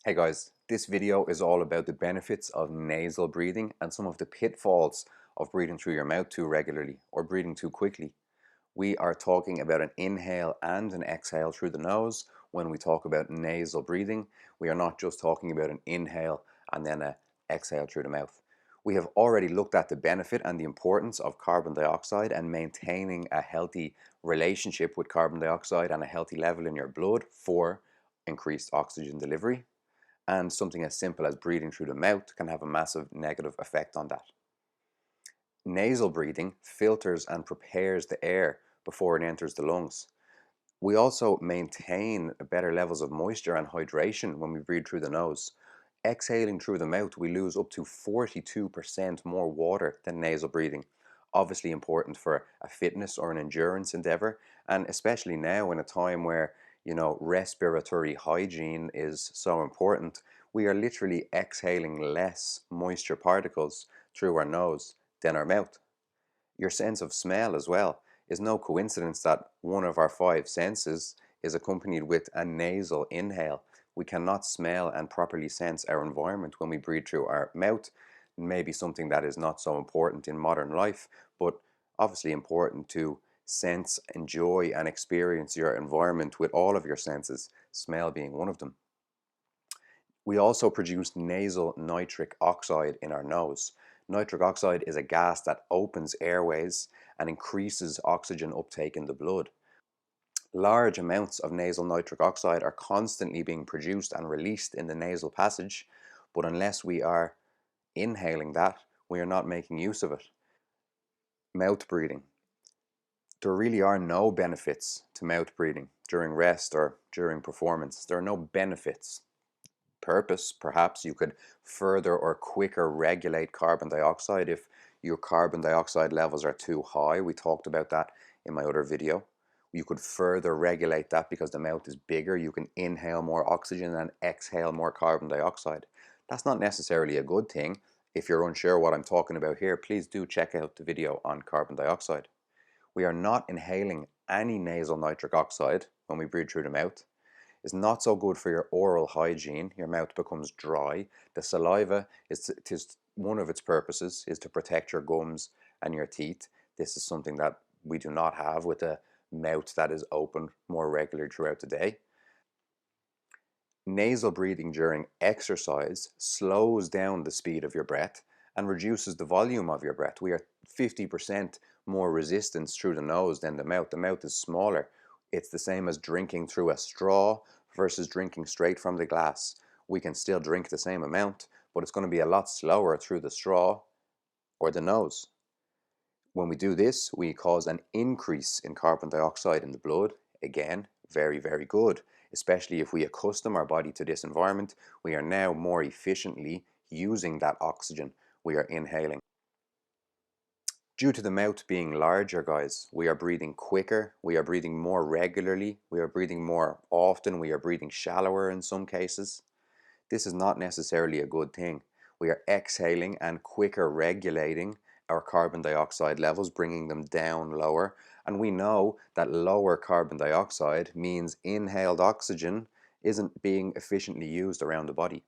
Hey guys, this video is all about the benefits of nasal breathing and some of the pitfalls of breathing through your mouth too regularly or breathing too quickly. We are talking about an inhale and an exhale through the nose when we talk about nasal breathing. We are not just talking about an inhale and then an exhale through the mouth. We have already looked at the benefit and the importance of carbon dioxide and maintaining a healthy relationship with carbon dioxide and a healthy level in your blood for increased oxygen delivery, and something as simple as breathing through the mouth can have a massive negative effect on that. Nasal breathing filters and prepares the air before it enters the lungs. We also maintain better levels of moisture and hydration when we breathe through the nose. Exhaling through the mouth, we lose up to 42% more water than nasal breathing. Obviously important for a fitness or an endurance endeavor, and especially now in a time where, respiratory hygiene is so important. We are literally exhaling less moisture particles through our nose than our mouth. Your sense of smell as well is no coincidence that one of our five senses is accompanied with a nasal inhale. We cannot smell and properly sense our environment when we breathe through our mouth. Maybe something that is not so important in modern life, but obviously important to sense, enjoy, and experience your environment with all of your senses, smell being one of them. We also produce nasal nitric oxide in our nose. Nitric oxide is a gas that opens airways and increases oxygen uptake in the blood. Large amounts of nasal nitric oxide are constantly being produced and released in the nasal passage, but unless we are inhaling that, we are not making use of it. Mouth breathing. There really are no benefits to mouth breathing during rest or during performance. There are no benefits. Purpose, perhaps you could further or quicker regulate carbon dioxide if your carbon dioxide levels are too high. We talked about that in my other video. You could further regulate that because the mouth is bigger. You can inhale more oxygen and exhale more carbon dioxide. That's not necessarily a good thing. If you're unsure what I'm talking about here, please do check out the video on carbon dioxide. We are not inhaling any nasal nitric oxide when we breathe through the mouth. Is not so good for your oral hygiene. Your mouth becomes dry. The saliva is one of its purposes is to protect your gums and your teeth. This is something that we do not have with a mouth that is open more regularly throughout the day. Nasal breathing during exercise slows down the speed of your breath and reduces the volume of your breath. We are 50% more resistance through the nose than the mouth. The mouth is smaller. It's the same as drinking through a straw versus drinking straight from the glass. We can still drink the same amount, but it's going to be a lot slower through the straw or the nose. When we do this, we cause an increase in carbon dioxide in the blood. Again, very, very good. Especially if we accustom our body to this environment, we are now more efficiently using that oxygen we are inhaling. Due to the mouth being larger, guys, we are breathing quicker, we are breathing more regularly, we are breathing more often, we are breathing shallower in some cases. This is not necessarily a good thing. We are exhaling and quicker regulating our carbon dioxide levels, bringing them down lower. And we know that lower carbon dioxide means inhaled oxygen isn't being efficiently used around the body.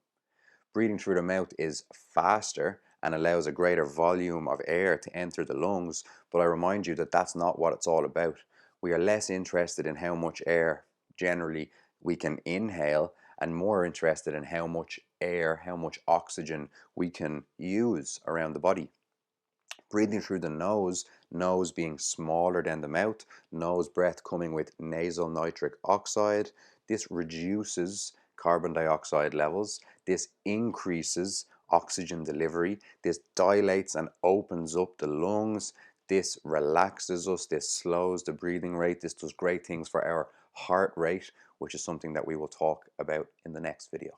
Breathing through the mouth is faster and allows a greater volume of air to enter the lungs, but I remind you that that's not what it's all about. We are less interested in how much air generally we can inhale and more interested in how much air, how much oxygen we can use around the body. Breathing through the nose being smaller than the mouth, nose breath coming with nasal nitric oxide. This reduces carbon dioxide levels. This increases oxygen delivery. This dilates and opens up the lungs. This relaxes us. This slows the breathing rate. This does great things for our heart rate, which is something that we will talk about in the next video.